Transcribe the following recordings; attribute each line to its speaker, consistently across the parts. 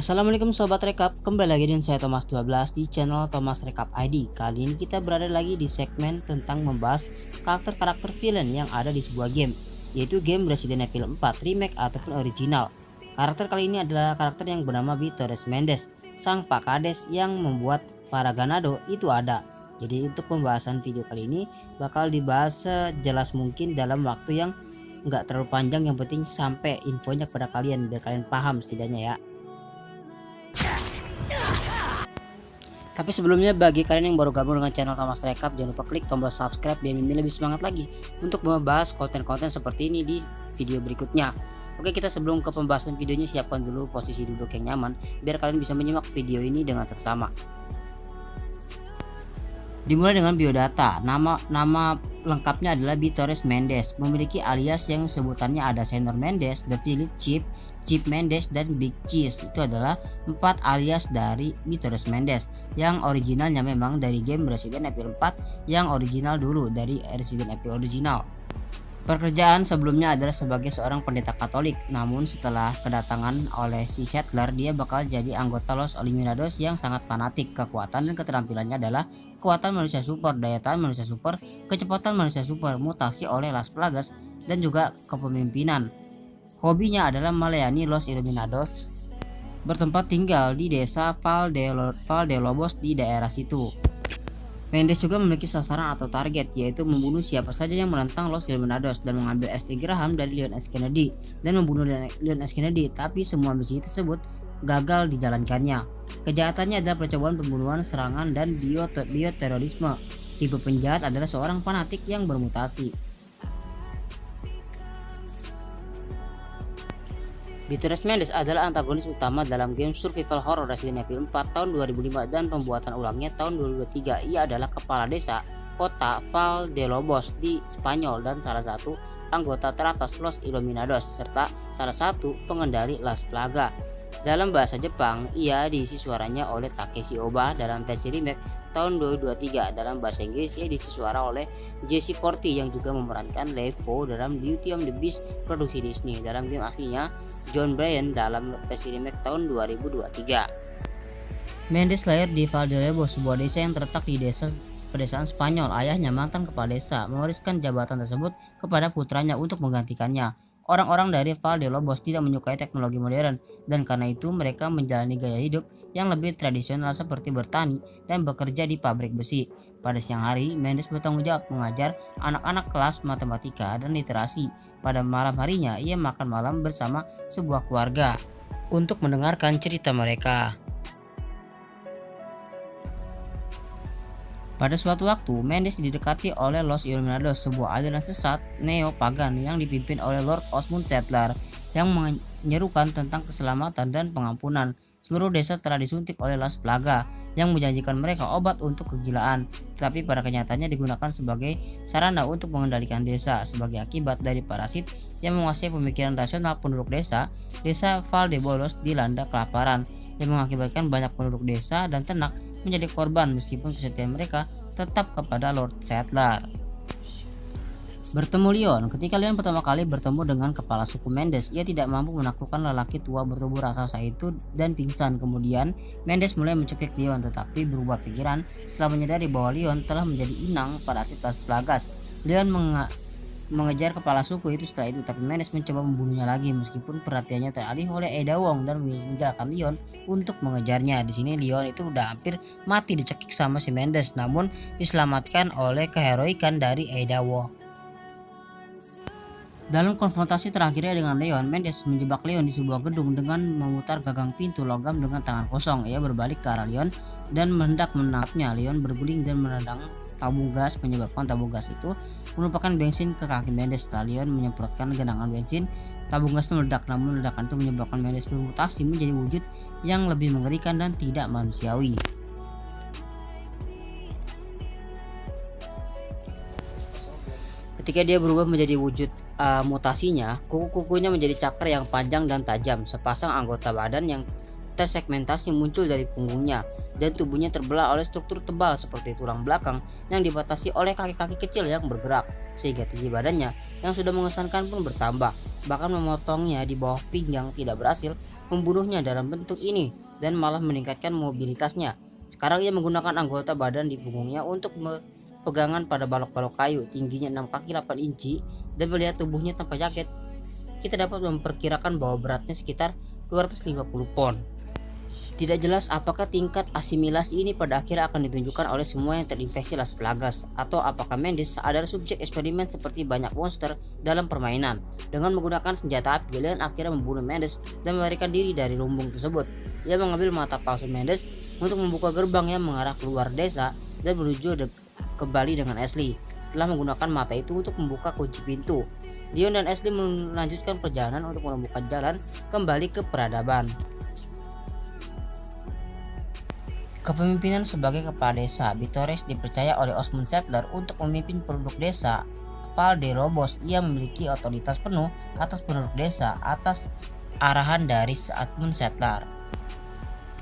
Speaker 1: Assalamualaikum Sobat Rekap, kembali lagi dengan saya Thomas 12 di channel Thomas Rekap ID. Kali ini kita berada lagi di segmen tentang membahas karakter-karakter villain yang ada di sebuah game, yaitu game Resident Evil 4 remake ataupun original. Karakter kali ini adalah karakter yang bernama Torres Mendes, sang Pak Kades yang membuat para Ganado itu ada. Jadi untuk pembahasan video kali ini bakal dibahas sejelas mungkin dalam waktu yang nggak terlalu panjang, yang penting sampai infonya kepada kalian biar kalian paham setidaknya ya. Tapi sebelumnya, bagi kalian yang baru gabung dengan channel Thomas Rekap, jangan lupa klik tombol subscribe biar Mimin lebih semangat lagi untuk membahas konten-konten seperti ini di video berikutnya. Oke, kita sebelum ke pembahasan videonya, siapkan dulu posisi duduk yang nyaman biar kalian bisa menyimak video ini dengan seksama. Dimulai dengan biodata. Nama lengkapnya adalah Torres Mendes, memiliki alias yang sebutannya ada Senor Mendes, The Village Chief, Chief Mendes, dan Big Cheese. Itu adalah 4 alias dari Torres Mendes yang originalnya memang dari game Resident Evil 4 yang original dulu, dari Resident Evil original. Pekerjaan sebelumnya adalah sebagai seorang pendeta Katolik, namun setelah kedatangan oleh si Settler, dia bakal jadi anggota Los Illuminados yang sangat fanatik. Kekuatan dan keterampilannya adalah kekuatan manusia super, daya tahan manusia super, kecepatan manusia super, mutasi oleh Las Plagas, dan juga kepemimpinan. Hobinya adalah melayani Los Illuminados, bertempat tinggal di desa Val de Lobos di daerah situ. Mendes juga memiliki sasaran atau target, yaitu membunuh siapa saja yang menentang Los Illuminados dan mengambil Ashley Graham dari Leon S. Kennedy dan membunuh Leon S. Kennedy, tapi semua misi tersebut gagal dijalankannya. Kejahatannya adalah percobaan pembunuhan, serangan, dan bioterorisme. Tipe penjahat adalah seorang fanatik yang bermutasi. Torres Mendes adalah antagonis utama dalam game survival horror Resident Evil 4 tahun 2005 dan pembuatan ulangnya tahun 2023. Ia adalah kepala desa kota Val de Lobos di Spanyol dan salah satu anggota teratas Los Illuminados serta salah satu pengendali Las Plaga. Dalam bahasa Jepang, ia diisi suaranya oleh Takeshi Oba dalam versi remake tahun 2023. Dalam bahasa Inggris, ia diisi suara oleh Jesse Corti yang juga memerankan Levo dalam Beauty and the Beast produksi Disney. Dalam game aslinya, John Bryan dalam versi remake tahun 2023. Mendes lahir di Val de Lobos, sebuah desa yang terletak di pedesaan Spanyol. Ayahnya, mantan kepala desa, mewariskan jabatan tersebut kepada putranya untuk menggantikannya. Orang-orang dari Val de Lobos tidak menyukai teknologi modern, dan karena itu mereka menjalani gaya hidup yang lebih tradisional seperti bertani dan bekerja di pabrik besi. Pada siang hari, Mendes bertanggung jawab mengajar anak-anak kelas matematika dan literasi. Pada malam harinya, ia makan malam bersama sebuah keluarga untuk mendengarkan cerita mereka. Pada suatu waktu, Mendes didekati oleh Los Illuminados, sebuah aliran sesat neo-pagan yang dipimpin oleh Lord Osmond Settler yang menyerukan tentang keselamatan dan pengampunan. Seluruh desa telah disuntik oleh Las Plaga yang menjanjikan mereka obat untuk kegilaan, tetapi pada kenyataannya digunakan sebagai sarana untuk mengendalikan desa. Sebagai akibat dari parasit yang menguasai pemikiran rasional penduduk desa, desa Val de Lobos dilanda kelaparan yang mengakibatkan banyak penduduk desa dan ternak menjadi korban, meskipun kesetiaan mereka tetap kepada Lord Settler. Bertemu Leon. Ketika Leon pertama kali bertemu dengan kepala suku Mendes, ia tidak mampu menaklukkan lelaki tua bertubuh raksasa itu dan pingsan. Kemudian Mendes mulai mencekik Leon, tetapi berubah pikiran setelah menyadari bahwa Leon telah menjadi inang pada Las Plagas. Leon mengejar kepala suku itu setelah itu, tapi Mendes mencoba membunuhnya lagi meskipun perhatiannya teralih oleh Ada Wong dan meninggalkan Leon untuk mengejarnya. Di sini Leon itu udah hampir mati dicekik sama si Mendes, namun diselamatkan oleh keheroikan dari Ada Wong. Dalam konfrontasi terakhirnya dengan Leon, Mendes menjebak Leon di sebuah gedung dengan memutar gagang pintu logam dengan tangan kosong. Ia berbalik ke arah Leon dan hendak menangkapnya. Leon berguling dan menendang tabung gas, menyebabkan tabung gas itu merupakan bensin ke kaki Mendes. Setelah Leon menyemprotkan genangan bensin, tabung gas itu meledak. Namun ledakan itu menyebabkan Mendes bermutasi menjadi wujud yang lebih mengerikan dan tidak manusiawi. Ketika dia berubah menjadi wujud mutasinya, kuku-kukunya menjadi cakar yang panjang dan tajam. Sepasang anggota badan yang tersegmentasi muncul dari punggungnya, dan tubuhnya terbelah oleh struktur tebal seperti tulang belakang yang dibatasi oleh kaki-kaki kecil yang bergerak, sehingga tinggi badannya yang sudah mengesankan pun bertambah. Bahkan memotongnya di bawah pinggang tidak berhasil membunuhnya dalam bentuk ini, dan malah meningkatkan mobilitasnya. Sekarang ia menggunakan anggota badan di punggungnya untuk pegangan pada balok-balok kayu. Tingginya 6 kaki 8 inci dan melihat tubuhnya tanpa jaket, kita dapat memperkirakan bahwa beratnya sekitar 250 pon. Tidak jelas apakah tingkat asimilasi ini pada akhirnya akan ditunjukkan oleh semua yang terinfeksi Las Plagas, atau apakah Mendes adalah subjek eksperimen seperti banyak monster dalam permainan. Dengan menggunakan senjata api, Leon akhirnya membunuh Mendes dan melarikan diri dari lumbung tersebut. Ia mengambil mata palsu Mendes untuk membuka gerbang yang mengarah keluar desa dan menuju kembali dengan Ashley. Setelah menggunakan mata itu untuk membuka kunci pintu, Leon dan Ashley melanjutkan perjalanan untuk menemukan jalan kembali ke peradaban. Kepemimpinan sebagai kepala desa, Bitores dipercaya oleh Osmond Sattler untuk memimpin penduduk desa Val de Lobos. Ia memiliki otoritas penuh atas penduduk desa atas arahan dari Osmond Sattler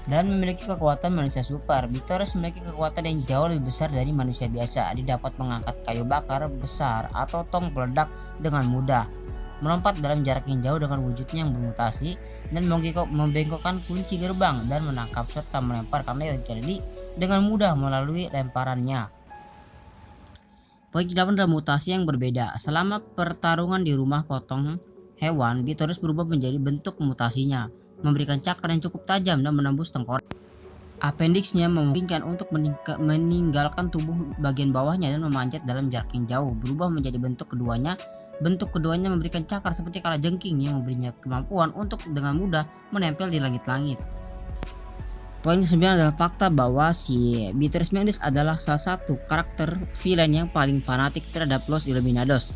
Speaker 1: dan memiliki kekuatan manusia super. Bitores memiliki kekuatan yang jauh lebih besar dari manusia biasa. Dia dapat mengangkat kayu bakar besar atau tong peledak dengan mudah, melompat dalam jarak yang jauh dengan wujudnya yang bermutasi, dan membengkokkan kunci gerbang dan menangkap serta melemparkan Leon Kennedy dengan mudah melalui lemparannya. Poin ke-8 adalah mutasi yang berbeda. Selama pertarungan di rumah potong hewan, Bitores berubah menjadi bentuk mutasinya, memberikan cakar yang cukup tajam dan menembus tengkorak. Appendixnya memungkinkan untuk meninggalkan tubuh bagian bawahnya dan memanjat dalam jarak yang jauh. Berubah menjadi bentuk keduanya memberikan cakar seperti kalajengking yang memberinya kemampuan untuk dengan mudah menempel di langit-langit. Poin ke-9 adalah fakta bahwa si Bitores Mendes adalah salah satu karakter villain yang paling fanatik terhadap Los Illuminados.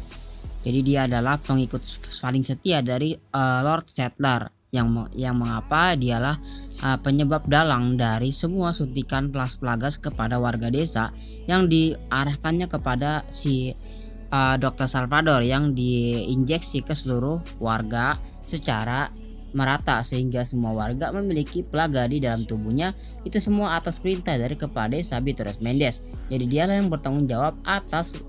Speaker 1: Jadi dia adalah pengikut paling setia dari Lord Sattler, yang mengapa dialah penyebab dalang dari semua suntikan Las Plagas kepada warga desa yang diarahkannya kepada si Dr. Salvador, yang diinjeksi ke seluruh warga secara merata sehingga semua warga memiliki plaga di dalam tubuhnya. Itu semua atas perintah dari kepala desa Bitores Mendes. Jadi dialah yang bertanggung jawab atas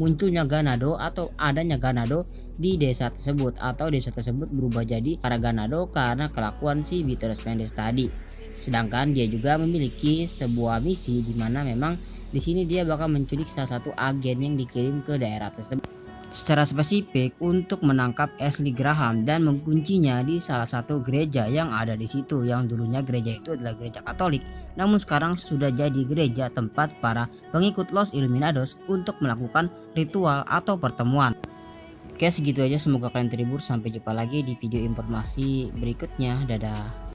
Speaker 1: munculnya ganado atau adanya ganado di desa tersebut, atau desa tersebut berubah jadi para ganado karena kelakuan si Bitores Mendes tadi. Sedangkan dia juga memiliki sebuah misi di mana memang di sini dia bakal menculik salah satu agen yang dikirim ke daerah tersebut secara spesifik untuk menangkap Ashley Graham dan menguncinya di salah satu gereja yang ada di situ, yang dulunya gereja itu adalah gereja Katolik, namun sekarang sudah jadi gereja tempat para pengikut Los Illuminados untuk melakukan ritual atau pertemuan. Oke, segitu aja, semoga kalian terhibur. Sampai jumpa lagi di video informasi berikutnya. Dadah.